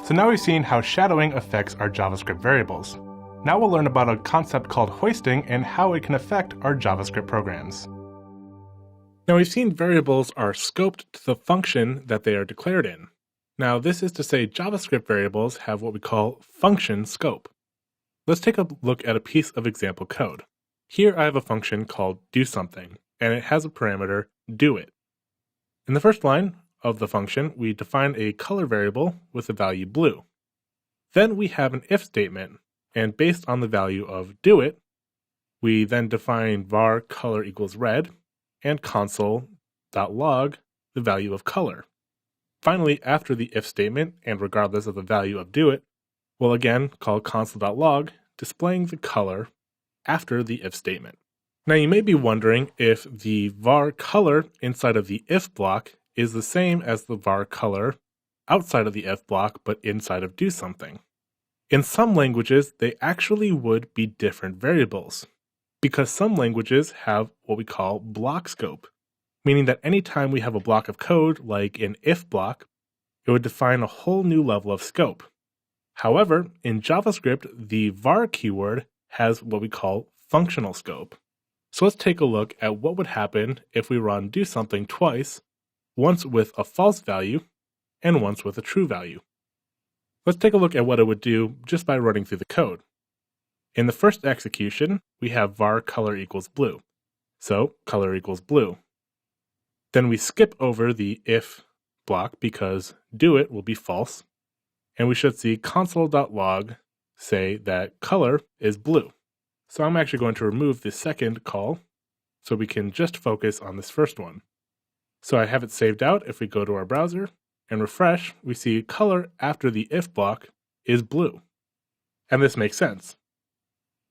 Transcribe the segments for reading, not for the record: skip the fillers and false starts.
So now we've seen how shadowing affects our JavaScript variables. Now we'll learn about a concept called hoisting and how it can affect our JavaScript programs. Now we've seen variables are scoped to the function that they are declared in. Now this is to say JavaScript variables have what we call function scope. Let's take a look at a piece of example code. Here I have a function called doSomething, and it has a parameter doIt. In the first line of the function, we define a color variable with the value blue. Then we have an if statement, and based on the value of doIt, we then define var color equals red, and console.log the value of color. Finally, after the if statement, and regardless of the value of doIt, we'll again call console.log, displaying the color after the if statement. Now you may be wondering if the var color inside of the if block is the same as the var color outside of the if block but inside of doSomething. In some languages, they actually would be different variables, because some languages have what we call block scope, meaning that anytime we have a block of code, like an if block, it would define a whole new level of scope. However, in JavaScript, the var keyword has what we call functional scope. So let's take a look at what would happen if we run doSomething twice, once with a false value and once with a true value. Let's take a look at what it would do just by running through the code. In the first execution, we have var color equals blue. So color equals blue. Then we skip over the if block because doIt will be false, and we should see console.log say that color is blue. So I'm actually going to remove the second call so we can just focus on this first one. So I have it saved out. If we go to our browser and refresh, we see color after the if block is blue. And this makes sense.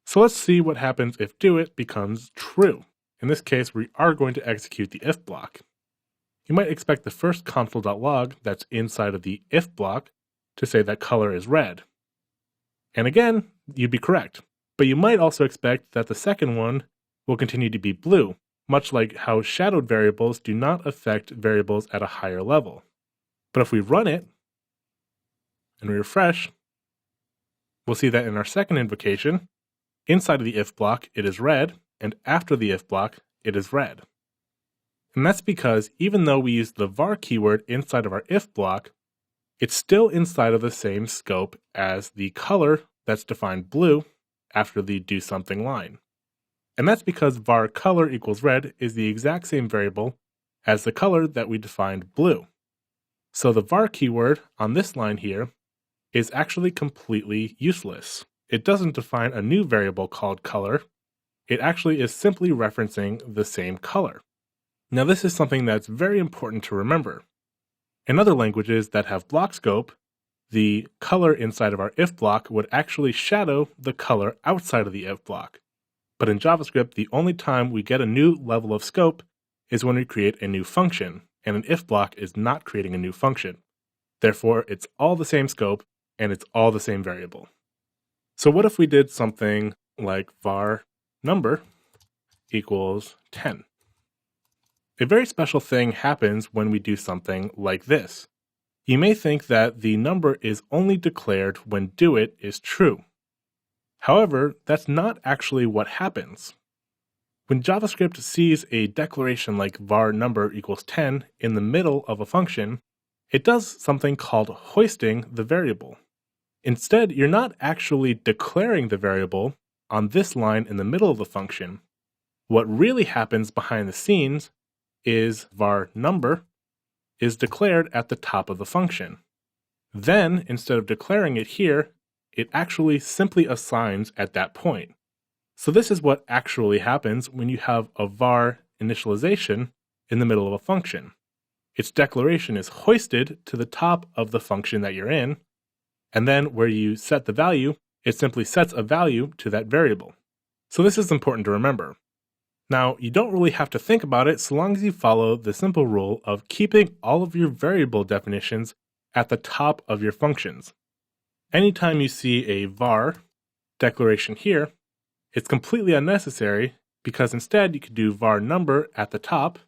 So let's see what happens if doIt becomes true. In this case, we are going to execute the if block. You might expect the first console.log that's inside of the if block to say that color is red. And again, you'd be correct. But you might also expect that the second one will continue to be blue, much like how shadowed variables do not affect variables at a higher level. But if we run it and we refresh, we'll see that in our second invocation, inside of the if block it is red, and after the if block it is red. And that's because even though we use the var keyword inside of our if block, it's still inside of the same scope as the color that's defined blue after the doSomething line. And that's because var color equals red is the exact same variable as the color that we defined blue. So the var keyword on this line here is actually completely useless. It doesn't define a new variable called color. It actually is simply referencing the same color. Now this is something that's very important to remember. In other languages that have block scope, the color inside of our if block would actually shadow the color outside of the if block. But in JavaScript, the only time we get a new level of scope is when we create a new function, and an if block is not creating a new function. Therefore, it's all the same scope, and it's all the same variable. So what if we did something like var number equals 10? A very special thing happens when we do something like this. You may think that the number is only declared when doIt is true. However, that's not actually what happens. When JavaScript sees a declaration like var number equals 10 in the middle of a function, it does something called hoisting the variable. Instead, you're not actually declaring the variable on this line in the middle of the function. What really happens behind the scenes is var number is declared at the top of the function. Then, instead of declaring it here, it actually simply assigns at that point. So this is what actually happens when you have a var initialization in the middle of a function. Its declaration is hoisted to the top of the function that you're in, and then where you set the value, it simply sets a value to that variable. So this is important to remember. Now, you don't really have to think about it so long as you follow the simple rule of keeping all of your variable definitions at the top of your functions. Anytime you see a var declaration here, it's completely unnecessary because instead you could do var number at the top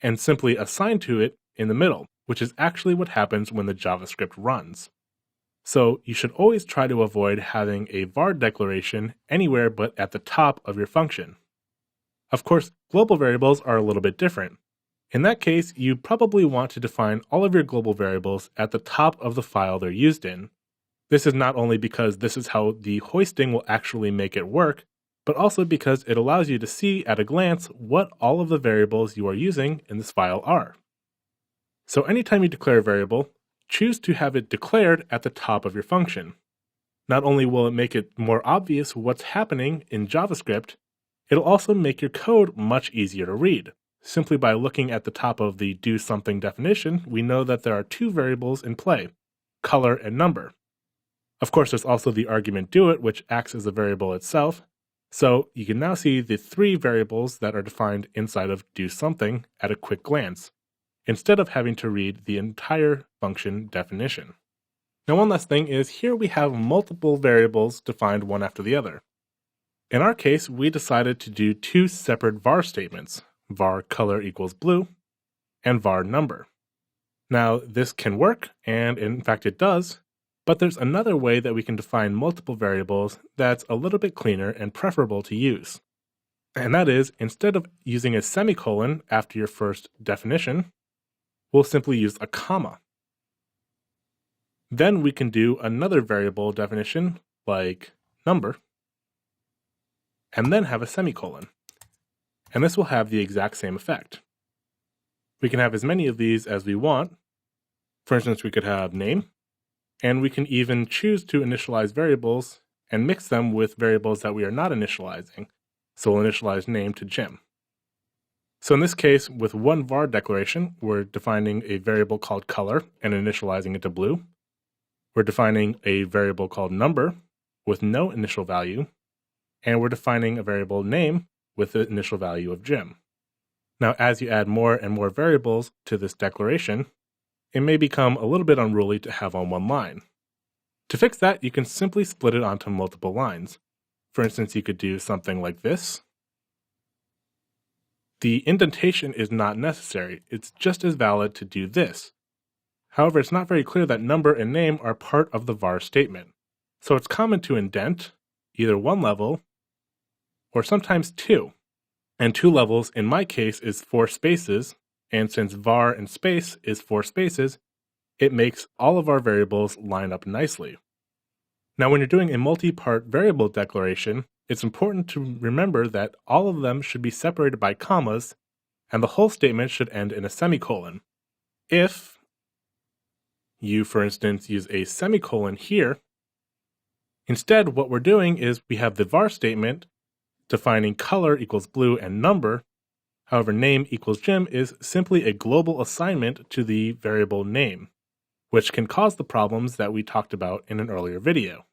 and simply assign to it in the middle, which is actually what happens when the JavaScript runs. So you should always try to avoid having a var declaration anywhere but at the top of your function. Of course, global variables are a little bit different. In that case, you probably want to define all of your global variables at the top of the file they're used in. This is not only because this is how the hoisting will actually make it work, but also because it allows you to see at a glance what all of the variables you are using in this file are. So anytime you declare a variable, choose to have it declared at the top of your function. Not only will it make it more obvious what's happening in JavaScript, it'll also make your code much easier to read. Simply by looking at the top of the do something definition, we know that there are two variables in play, color and number. Of course, there's also the argument doIt, which acts as a variable itself. So you can now see the three variables that are defined inside of do something at a quick glance, instead of having to read the entire function definition. Now, one last thing is here we have multiple variables defined one after the other. In our case, we decided to do two separate var statements, var color equals blue and var number. Now, this can work, and in fact it does, but there's another way that we can define multiple variables that's a little bit cleaner and preferable to use. And that is, instead of using a semicolon after your first definition, we'll simply use a comma. Then we can do another variable definition, like number, and then have a semicolon. And this will have the exact same effect. We can have as many of these as we want. For instance, we could have name, and we can even choose to initialize variables and mix them with variables that we are not initializing. So we'll initialize name to Jim. So in this case, with one var declaration, we're defining a variable called color and initializing it to blue. We're defining a variable called number with no initial value, and we're defining a variable name with the initial value of Jim. Now, as you add more and more variables to this declaration, it may become a little bit unruly to have on one line. To fix that, you can simply split it onto multiple lines. For instance, you could do something like this. The indentation is not necessary. It's just as valid to do this. However, it's not very clear that number and name are part of the var statement. So it's common to indent either one level or sometimes two. And two levels, in my case, is 4 spaces. And since var and space is 4 spaces, it makes all of our variables line up nicely. Now, when you're doing a multi-part variable declaration, it's important to remember that all of them should be separated by commas, and the whole statement should end in a semicolon. If you, for instance, use a semicolon here, instead what we're doing is we have the var statement defining color equals blue and number. However, name equals Jim is simply a global assignment to the variable name, which can cause the problems that we talked about in an earlier video.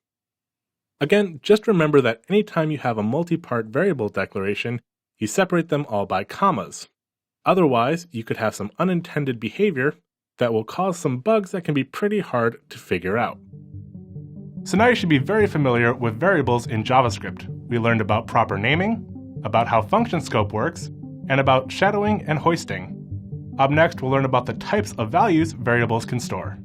Again, just remember that anytime you have a multi-part variable declaration, you separate them all by commas. Otherwise, you could have some unintended behavior that will cause some bugs that can be pretty hard to figure out. So now you should be very familiar with variables in JavaScript. We learned about proper naming, about how function scope works, and about shadowing and hoisting. Up next, we'll learn about the types of values variables can store.